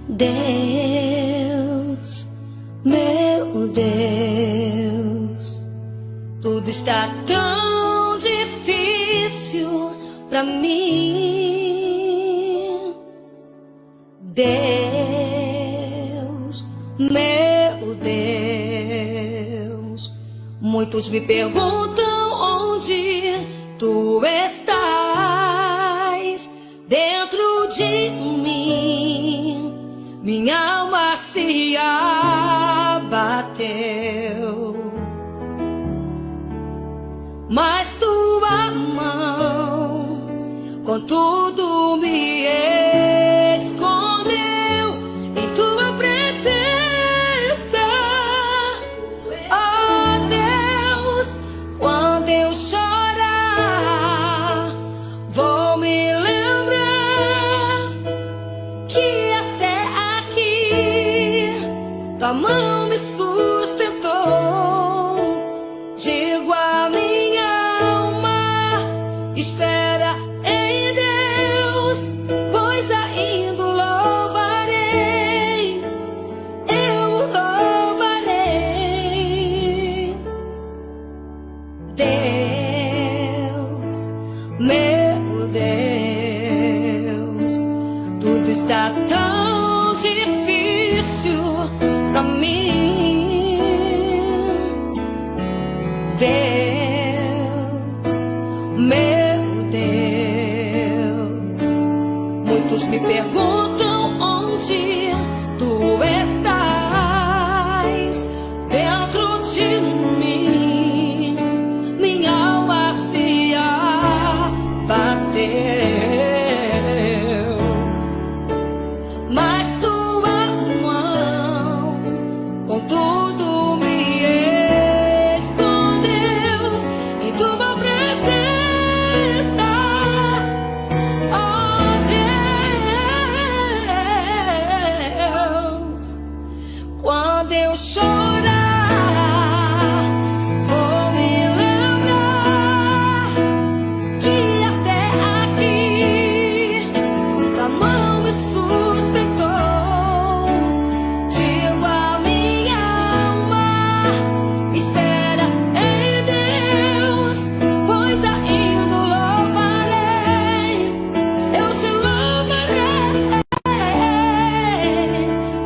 Deus, meu Deus, tudo está tão difícil pra mim. Deus, meu Deus, muitos me perguntam onde tu estás. Dentro de mim, minha alma se abateu, mas tua mão com tudo me escondeu em tua presença. Oh Deus, quando eu chorar, vou me lembrar que até aqui tua mão me sustentou. Digo a minha alma, espera em Deus, pois ainda o louvarei, eu o louvarei. Deus, meu Deus, tudo está tão difícil pra mim. Deus, meu Deus, muitos me perguntam onde tu estás. Dentro de mim, minha alma se abateu, mas tua mão com tudo me escondeu em tua presença. Oh Deus, quando eu chorar, vou me lembrar que até aqui tua mão me sustentou. Digo a minha alma, espera em Deus, pois ainda o louvarei, eu te louvarei.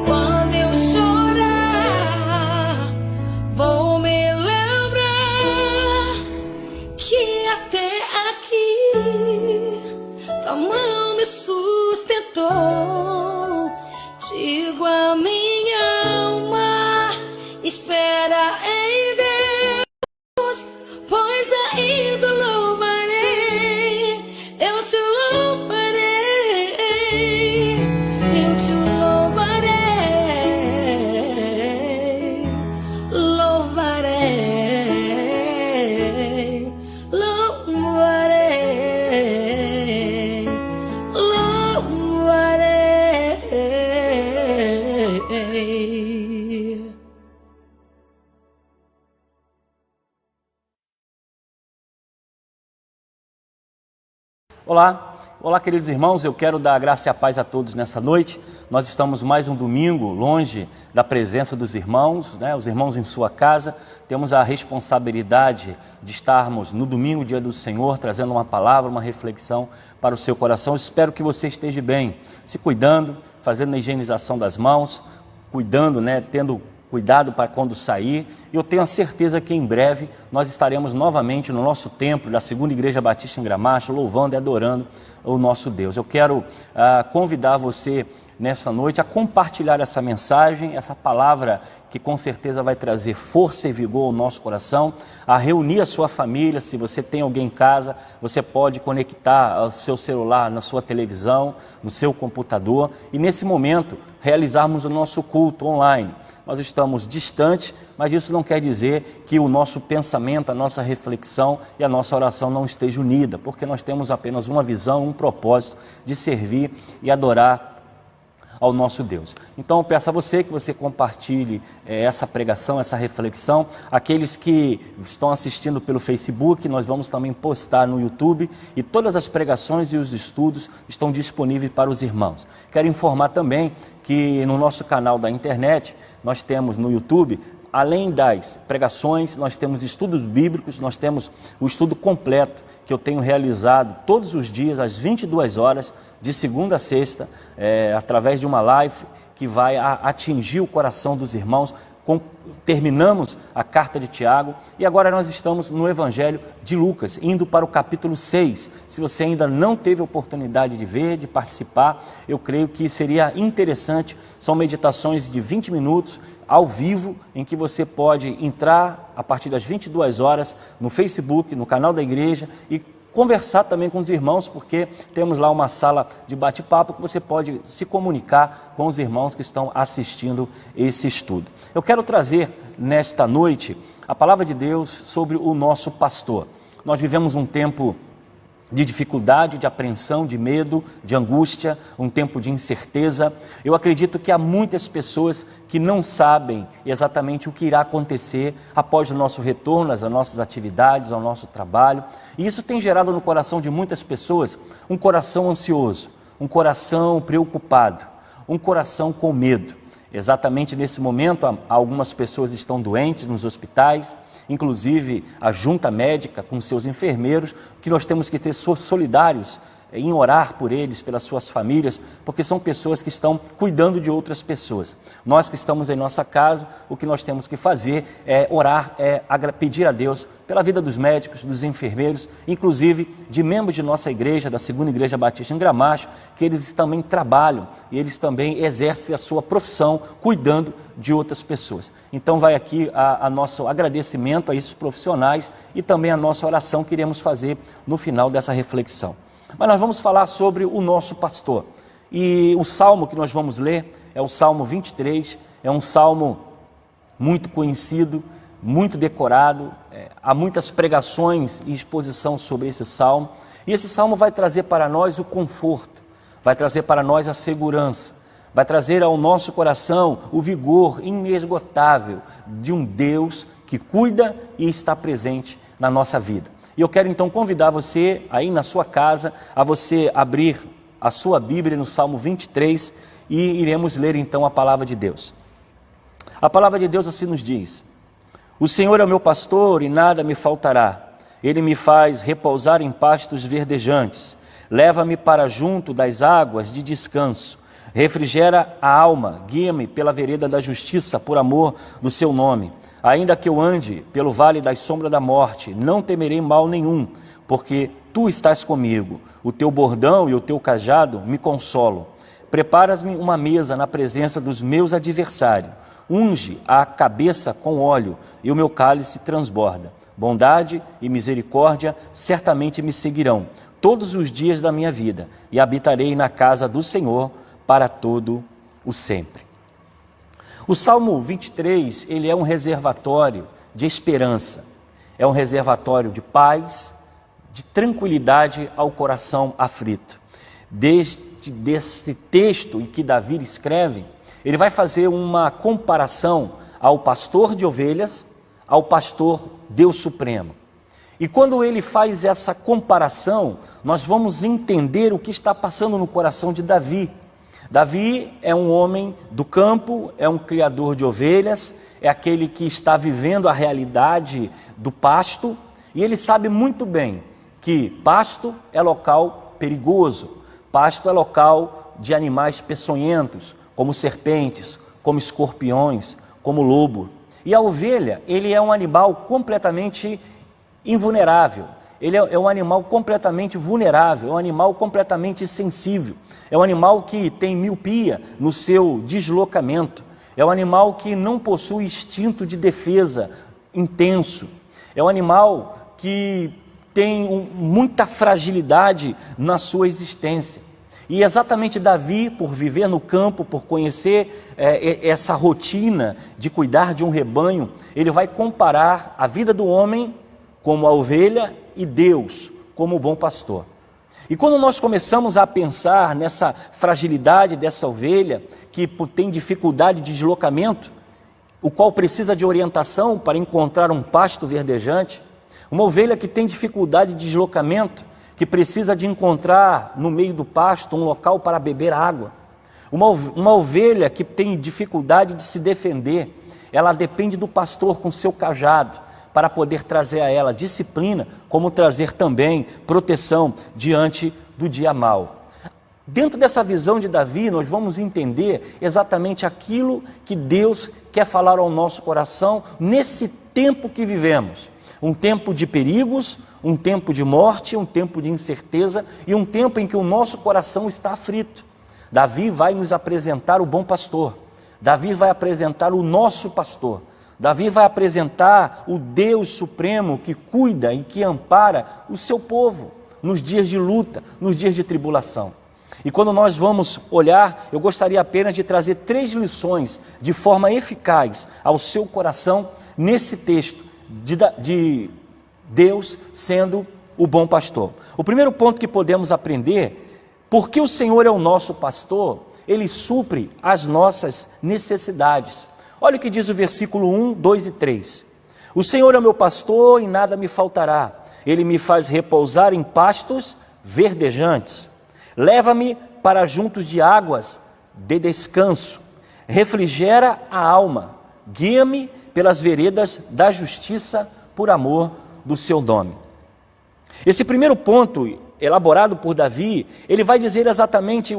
Quando eu chorar, vou me lembrar que até aqui tua mão me sustentou. Digo a minha alma, espera em Deus, pois ainda o louvarei, eu te louvarei, eu te louvarei, louvarei, louvarei, louvarei. Olá, olá queridos irmãos, eu quero dar graça e a paz a todos nessa noite. Nós estamos mais um domingo longe da presença dos irmãos, né? Os irmãos em sua casa. Temos a responsabilidade de estarmos no domingo, dia do Senhor, trazendo uma palavra, uma reflexão para o seu coração. Espero que você esteja bem, se cuidando, fazendo a higienização das mãos, cuidando, né? Tendo cuidado para quando sair. E eu tenho a certeza que em breve nós estaremos novamente no nosso templo da Segunda Igreja Batista em Gramacho, louvando e adorando o nosso Deus. Eu quero convidar você nessa noite a compartilhar essa mensagem, essa palavra que com certeza vai trazer força e vigor ao nosso coração, a reunir a sua família. Se você tem alguém em casa, você pode conectar o seu celular na sua televisão, no seu computador e nesse momento realizarmos o nosso culto online. Nós estamos distantes, mas isso não quer dizer que o nosso pensamento, a nossa reflexão e a nossa oração não estejam unidas, porque nós temos apenas uma visão, um propósito de servir e adorar ao nosso Deus. Então eu peço a você que você compartilhe essa pregação, essa reflexão. Aqueles que estão assistindo pelo Facebook, nós vamos também postar no YouTube, e todas as pregações e os estudos estão disponíveis para os irmãos. Quero informar também que no nosso canal da internet, nós temos no YouTube, além das pregações, nós temos estudos bíblicos, nós temos o estudo completo que eu tenho realizado todos os dias, às 22 horas, de segunda a sexta, através de uma live que vai atingir o coração dos irmãos. Terminamos a carta de Tiago e agora nós estamos no Evangelho de Lucas, indo para o capítulo 6. Se você ainda não teve oportunidade de ver, de participar, eu creio que seria interessante. São meditações de 20 minutos, ao vivo, em que você pode entrar a partir das 22 horas no Facebook, no canal da igreja, e conversar também com os irmãos, porque temos lá uma sala de bate-papo que você pode se comunicar com os irmãos que estão assistindo esse estudo. Eu quero trazer nesta noite a palavra de Deus sobre o nosso pastor. Nós vivemos um tempo de dificuldade, de apreensão, de medo, de angústia, um tempo de incerteza. Eu acredito que há muitas pessoas que não sabem exatamente o que irá acontecer após o nosso retorno às nossas atividades, ao nosso trabalho. E isso tem gerado no coração de muitas pessoas um coração ansioso, um coração preocupado, um coração com medo. Exatamente nesse momento, algumas pessoas estão doentes nos hospitais, inclusive a junta médica com seus enfermeiros, que nós temos que ser solidários em orar por eles, pelas suas famílias, porque são pessoas que estão cuidando de outras pessoas. Nós que estamos em nossa casa, o que nós temos que fazer é orar, pedir a Deus pela vida dos médicos, dos enfermeiros, inclusive de membros de nossa igreja, da Segunda Igreja Batista em Gramacho, que eles também trabalham e eles também exercem a sua profissão cuidando de outras pessoas. Então vai aqui a nosso agradecimento a esses profissionais e também a nossa oração que iremos fazer no final dessa reflexão. Mas nós vamos falar sobre o nosso pastor. E o salmo que nós vamos ler é o Salmo 23, é um salmo muito conhecido, muito decorado, há muitas pregações e exposição sobre esse salmo. E esse salmo vai trazer para nós o conforto, vai trazer para nós a segurança, vai trazer ao nosso coração o vigor inesgotável de um Deus que cuida e está presente na nossa vida. E eu quero então convidar você, aí na sua casa, a você abrir a sua Bíblia no Salmo 23 e iremos ler então a palavra de Deus. A palavra de Deus assim nos diz: O Senhor é o meu pastor e nada me faltará. Ele me faz repousar em pastos verdejantes. Leva-me para junto das águas de descanso. Refrigera a alma, guia-me pela vereda da justiça por amor do seu nome. Ainda que eu ande pelo vale da sombra da morte, não temerei mal nenhum, porque tu estás comigo. O teu bordão e o teu cajado me consolam. Preparas-me uma mesa na presença dos meus adversários. Unge a cabeça com óleo e o meu cálice transborda. Bondade e misericórdia certamente me seguirão todos os dias da minha vida, e habitarei na casa do Senhor para todo o sempre. O Salmo 23, ele é um reservatório de esperança, é um reservatório de paz, de tranquilidade ao coração aflito. Desse texto em que Davi escreve, ele vai fazer uma comparação ao pastor de ovelhas, ao pastor Deus Supremo. E quando ele faz essa comparação, nós vamos entender o que está passando no coração de Davi. Davi é um homem do campo, é um criador de ovelhas, é aquele que está vivendo a realidade do pasto, e ele sabe muito bem que pasto é local perigoso, pasto é local de animais peçonhentos, como serpentes, como escorpiões, como lobo. E a ovelha, ele é um animal completamente invulnerável. Ele é um animal completamente vulnerável, é um animal completamente sensível, é um animal que tem miopia no seu deslocamento, é um animal que não possui instinto de defesa intenso, é um animal que tem muita fragilidade na sua existência. E exatamente Davi, por viver no campo, por conhecer essa rotina de cuidar de um rebanho, ele vai comparar a vida do homem como a ovelha e Deus como o bom pastor. E quando nós começamos a pensar nessa fragilidade dessa ovelha, que tem dificuldade de deslocamento, o qual precisa de orientação para encontrar um pasto verdejante, uma ovelha que tem dificuldade de deslocamento, que precisa de encontrar no meio do pasto um local para beber água, uma ovelha que tem dificuldade de se defender, ela depende do pastor com seu cajado, para poder trazer a ela disciplina, como trazer também proteção diante do dia mau. Dentro dessa visão de Davi, nós vamos entender exatamente aquilo que Deus quer falar ao nosso coração nesse tempo que vivemos. Um tempo de perigos, um tempo de morte, um tempo de incerteza e um tempo em que o nosso coração está aflito. Davi vai nos apresentar o bom pastor. Davi vai apresentar o nosso pastor. Davi vai apresentar o Deus supremo que cuida e que ampara o seu povo nos dias de luta, nos dias de tribulação. E quando nós vamos olhar, eu gostaria apenas de trazer 3 lições de forma eficaz ao seu coração nesse texto de Deus sendo o bom pastor. O primeiro ponto que podemos aprender, porque o Senhor é o nosso pastor, Ele supre as nossas necessidades. Olha o que diz o versículo 1, 2 e 3. O Senhor é o meu pastor e nada me faltará. Ele me faz repousar em pastos verdejantes. Leva-me para juntos de águas de descanso. Refrigera a alma. Guia-me pelas veredas da justiça por amor do seu nome. Esse primeiro ponto, elaborado por Davi, ele vai dizer exatamente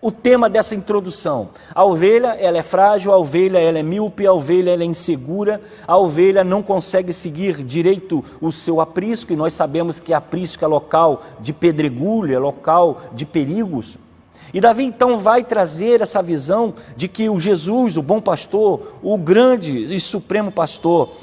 o tema dessa introdução. A ovelha, ela é frágil, a ovelha, ela é míope, a ovelha, ela é insegura, a ovelha não consegue seguir direito o seu aprisco, e nós sabemos que aprisco é local de pedregulho, é local de perigos. E Davi então vai trazer essa visão de que o Jesus, o bom pastor, o grande e supremo pastor,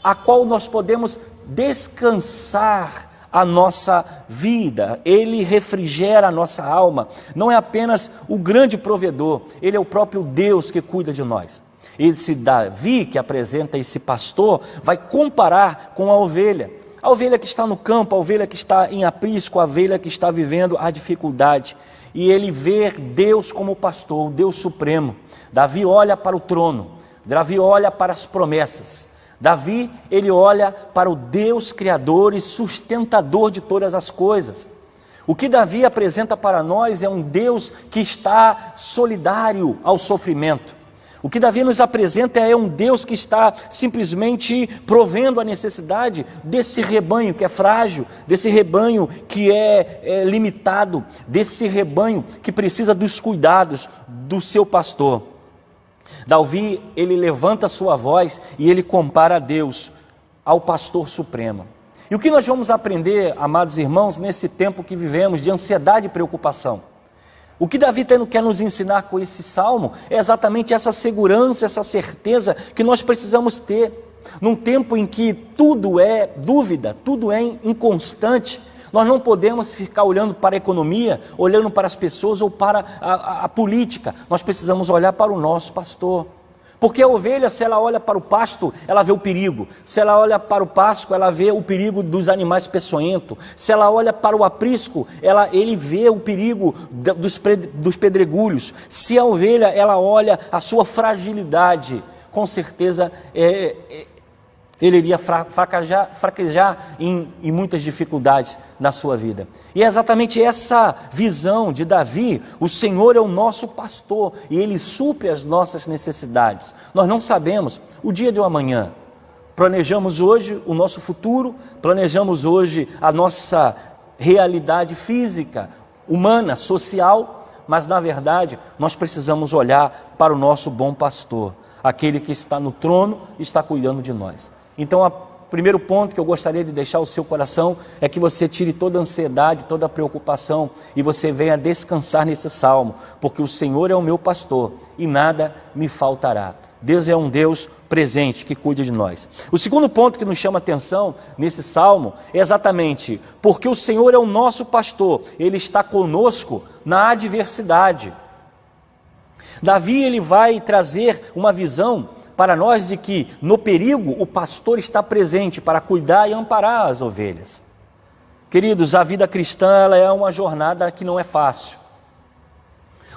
a qual nós podemos descansar a nossa vida, Ele refrigera a nossa alma. Não é apenas o grande provedor, Ele é o próprio Deus que cuida de nós. Esse Davi que apresenta esse pastor vai comparar com a ovelha que está no campo, a ovelha que está em aprisco, a ovelha que está vivendo a dificuldade, e ele vê Deus como pastor, o Deus supremo. Davi olha para o trono, Davi olha para as promessas, Davi, ele olha para o Deus criador e sustentador de todas as coisas. O que Davi apresenta para nós é um Deus que está solidário ao sofrimento. O que Davi nos apresenta é um Deus que está simplesmente provendo a necessidade desse rebanho que é frágil, desse rebanho que é limitado, desse rebanho que precisa dos cuidados do seu pastor. Davi, ele levanta a sua voz e ele compara a Deus ao pastor supremo. E o que nós vamos aprender, amados irmãos, nesse tempo que vivemos de ansiedade e preocupação? O que Davi quer nos ensinar com esse salmo é exatamente essa segurança, essa certeza que nós precisamos ter. Num tempo em que tudo é dúvida, tudo é inconstante, nós não podemos ficar olhando para a economia, olhando para as pessoas ou para a política. Nós precisamos olhar para o nosso pastor. Porque a ovelha, se ela olha para o pasto, ela vê o perigo. Se ela olha para o pasto, ela vê o perigo dos animais peçonhentos. Se ela olha para o aprisco, ele vê o perigo dos pedregulhos. Se a ovelha, ela olha a sua fragilidade, com certeza ele iria fraquejar em muitas dificuldades na sua vida. E é exatamente essa visão de Davi: o Senhor é o nosso pastor e Ele supre as nossas necessidades. Nós não sabemos o dia de amanhã. Planejamos hoje o nosso futuro, planejamos hoje a nossa realidade física, humana, social, mas na verdade nós precisamos olhar para o nosso bom pastor, aquele que está no trono e está cuidando de nós. Então, o primeiro ponto que eu gostaria de deixar ao seu coração é que você tire toda a ansiedade, toda a preocupação e você venha descansar nesse salmo, porque o Senhor é o meu pastor e nada me faltará. Deus é um Deus presente que cuida de nós. O segundo ponto que nos chama a atenção nesse salmo é exatamente porque o Senhor é o nosso pastor, Ele está conosco na adversidade. Davi, ele vai trazer uma visão para nós de que no perigo o pastor está presente para cuidar e amparar as ovelhas. Queridos, a vida cristã ela é uma jornada que não é fácil.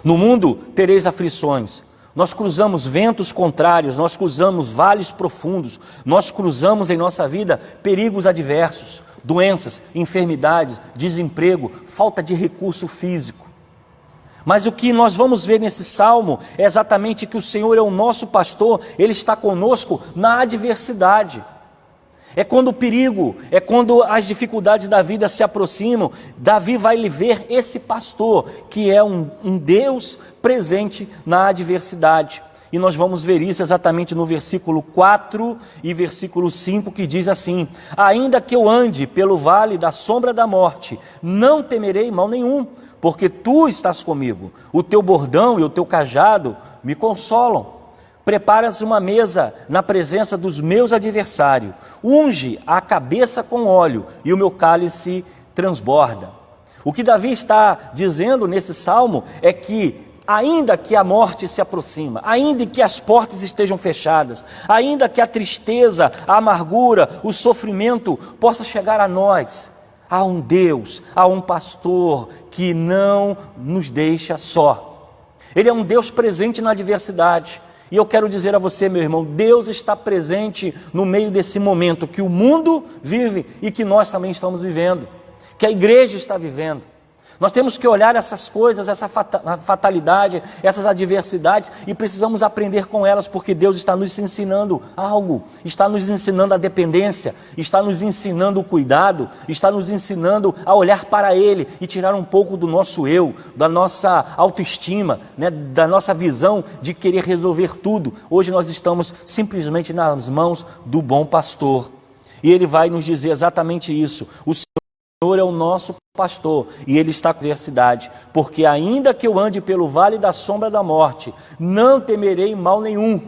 No mundo tereis aflições. Nós cruzamos ventos contrários, nós cruzamos vales profundos, nós cruzamos em nossa vida perigos adversos, doenças, enfermidades, desemprego, falta de recurso físico. Mas o que nós vamos ver nesse salmo é exatamente que o Senhor é o nosso pastor, Ele está conosco na adversidade. É quando o perigo, é quando as dificuldades da vida se aproximam, Davi vai lhe ver esse pastor, que é um Deus presente na adversidade. E nós vamos ver isso exatamente no versículo 4 e versículo 5, que diz assim: ainda que eu ande pelo vale da sombra da morte, não temerei mal nenhum, porque tu estás comigo, o teu bordão e o teu cajado me consolam. Preparas uma mesa na presença dos meus adversários, unge a cabeça com óleo e o meu cálice transborda. O que Davi está dizendo nesse salmo é que ainda que a morte se aproxima, ainda que as portas estejam fechadas, ainda que a tristeza, a amargura, o sofrimento possa chegar a nós, há um Deus, há um pastor que não nos deixa só. Ele é um Deus presente na adversidade. E eu quero dizer a você, meu irmão, Deus está presente no meio desse momento que o mundo vive e que nós também estamos vivendo, que a igreja está vivendo. Nós temos que olhar essas coisas, essa fatalidade, essas adversidades e precisamos aprender com elas, porque Deus está nos ensinando algo, está nos ensinando a dependência, está nos ensinando o cuidado, está nos ensinando a olhar para Ele e tirar um pouco do nosso eu, da nossa autoestima, né, da nossa visão de querer resolver tudo. Hoje nós estamos simplesmente nas mãos do bom pastor e Ele vai nos dizer exatamente isso. O Senhor é o nosso pastor e Ele está com a adversidade, porque ainda que eu ande pelo vale da sombra da morte, não temerei mal nenhum.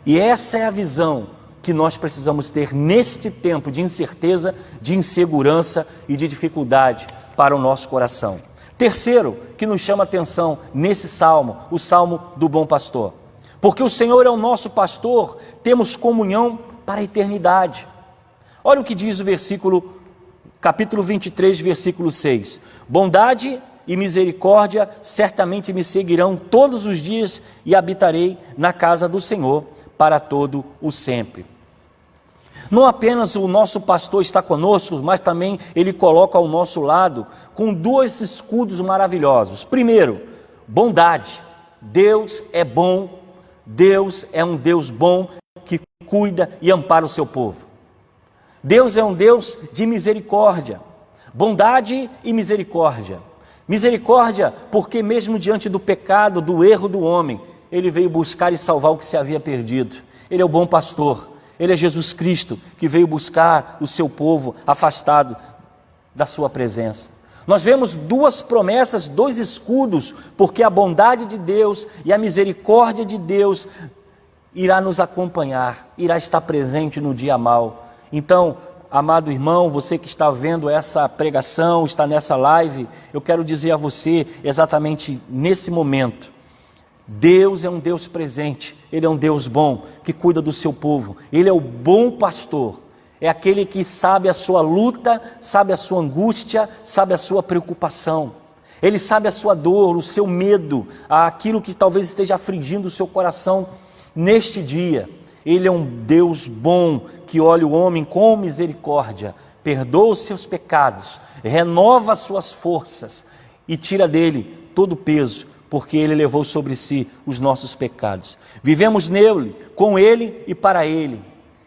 E essa é a visão que nós precisamos ter neste tempo de incerteza, de insegurança e de dificuldade para o nosso coração. Terceiro, que nos chama a atenção nesse salmo, o salmo do bom pastor. Porque o Senhor é o nosso pastor, temos comunhão para a eternidade. Olha o que diz o capítulo 23, versículo 6. Bondade e misericórdia certamente me seguirão todos os dias e habitarei na casa do Senhor para todo o sempre. Não apenas o nosso pastor está conosco, mas também Ele coloca ao nosso lado com dois escudos maravilhosos. Primeiro, bondade. Deus é bom, Deus é um Deus bom que cuida e ampara o seu povo. Deus é um Deus de misericórdia, bondade e misericórdia. Misericórdia porque mesmo diante do pecado, do erro do homem, Ele veio buscar e salvar o que se havia perdido. Ele é o bom pastor, Ele é Jesus Cristo que veio buscar o seu povo afastado da sua presença. Nós vemos duas promessas, dois escudos, porque a bondade de Deus e a misericórdia de Deus irá nos acompanhar, irá estar presente no dia mau. Então, amado irmão, você que está vendo essa pregação, está nessa live, eu quero dizer a você exatamente nesse momento, Deus é um Deus presente, Ele é um Deus bom, que cuida do seu povo, Ele é o bom pastor, é aquele que sabe a sua luta, sabe a sua angústia, sabe a sua preocupação, Ele sabe a sua dor, o seu medo, aquilo que talvez esteja afligindo o seu coração neste dia. Ele é um Deus bom que olha o homem com misericórdia, perdoa os seus pecados, renova as suas forças e tira dele todo o peso, porque Ele levou sobre si os nossos pecados. Vivemos nele, com Ele e para Ele.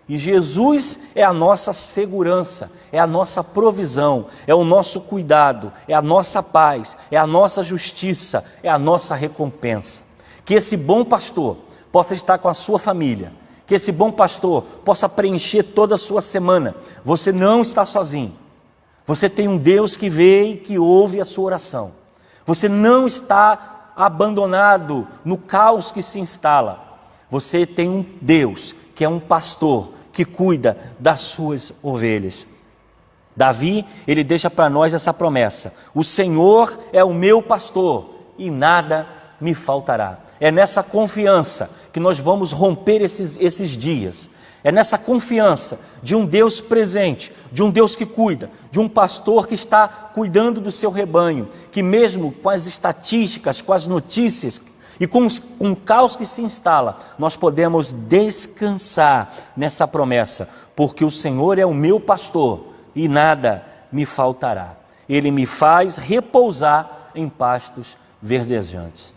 E Jesus é a nossa segurança, é a nossa provisão, é o nosso cuidado, é a nossa paz, é a nossa justiça, é a nossa recompensa. Que esse bom pastor possa estar com a sua família, que esse bom pastor possa preencher toda a sua semana. Você não está sozinho. Você tem um Deus que vê e que ouve a sua oração. Você não está abandonado no caos que se instala. Você tem um Deus que é um pastor que cuida das suas ovelhas. Davi, ele deixa para nós essa promessa: o Senhor é o meu pastor e nada me faltará. É nessa confiança que nós vamos romper esses dias. É nessa confiança de um Deus presente, de um Deus que cuida, de um pastor que está cuidando do seu rebanho, que mesmo com as estatísticas, com as notícias e com o caos que se instala, nós podemos descansar nessa promessa, porque o Senhor é o meu pastor e nada me faltará. Ele me faz repousar em pastos verdejantes.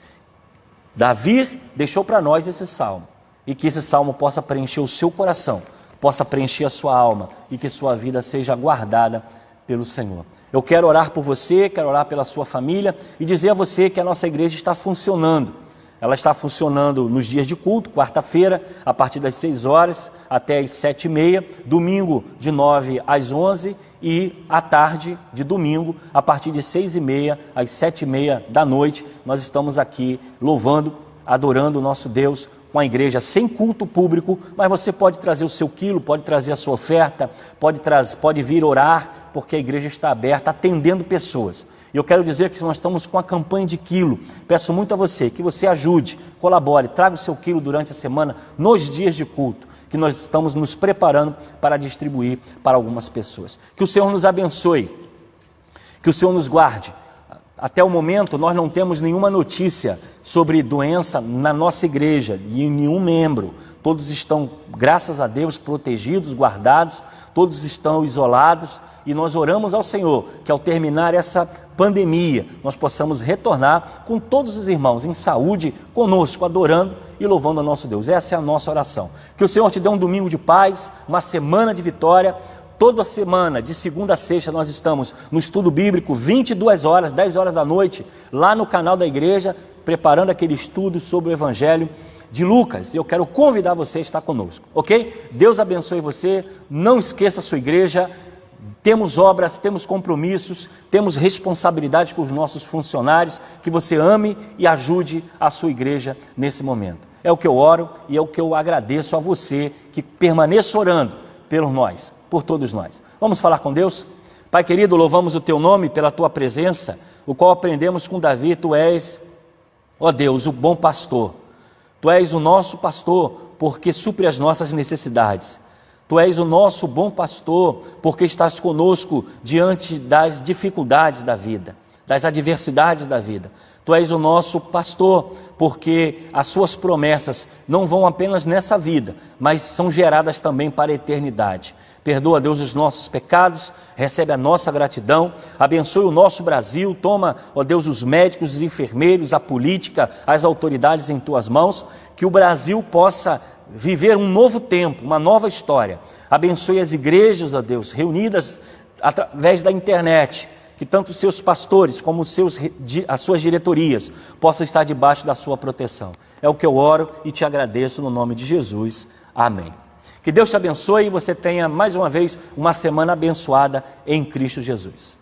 Davi deixou para nós esse salmo, e que esse salmo possa preencher o seu coração, possa preencher a sua alma, e que sua vida seja guardada pelo Senhor. Eu quero orar por você, quero orar pela sua família, e dizer a você que a nossa igreja está funcionando. Ela está funcionando nos dias de culto, quarta-feira, a partir das 6 horas até as 7h30, domingo de 9 às 11 e à tarde de domingo, a partir de 6h30 às 7h30 da noite, nós estamos aqui louvando, adorando o nosso Deus, com a igreja sem culto público, mas você pode trazer o seu quilo, pode trazer a sua oferta, pode vir orar, porque a igreja está aberta, atendendo pessoas. E eu quero dizer que nós estamos com a campanha de quilo. Peço muito a você que você ajude, colabore, traga o seu quilo durante a semana, nos dias de culto, que nós estamos nos preparando para distribuir para algumas pessoas. Que o Senhor nos abençoe, que o Senhor nos guarde. Até o momento nós não temos nenhuma notícia sobre doença na nossa igreja e em nenhum membro. Todos estão, graças a Deus, protegidos, guardados, todos estão isolados, e nós oramos ao Senhor que ao terminar essa pandemia nós possamos retornar com todos os irmãos em saúde conosco, adorando e louvando ao nosso Deus. Essa é a nossa oração. Que o Senhor te dê um domingo de paz, uma semana de vitória. Toda semana, de segunda a sexta, nós estamos no estudo bíblico, 22 horas, 10 horas da noite, lá no canal da igreja, preparando aquele estudo sobre o Evangelho de Lucas. Eu quero convidar você a estar conosco, ok? Deus abençoe você, não esqueça a sua igreja, temos obras, temos compromissos, temos responsabilidade com os nossos funcionários, que você ame e ajude a sua igreja nesse momento. É o que eu oro e é o que eu agradeço a você, que permaneça orando por todos nós. Vamos falar com Deus? Pai querido, louvamos o teu nome pela tua presença, o qual aprendemos com Davi. Tu és, ó Deus, o bom pastor. Tu és o nosso pastor, porque supre as nossas necessidades. Tu és o nosso bom pastor, porque estás conosco diante das dificuldades da vida, das adversidades da vida. Tu és o nosso pastor, porque as suas promessas não vão apenas nessa vida, mas são geradas também para a eternidade. Perdoa, Deus, os nossos pecados, recebe a nossa gratidão, abençoe o nosso Brasil, toma, ó Deus, os médicos, os enfermeiros, a política, as autoridades em tuas mãos, que o Brasil possa viver um novo tempo, uma nova história. Abençoe as igrejas, ó Deus, reunidas através da internet, que tanto os seus pastores como as suas diretorias possam estar debaixo da sua proteção. É o que eu oro e te agradeço no nome de Jesus. Amém. Que Deus te abençoe e você tenha mais uma vez uma semana abençoada em Cristo Jesus.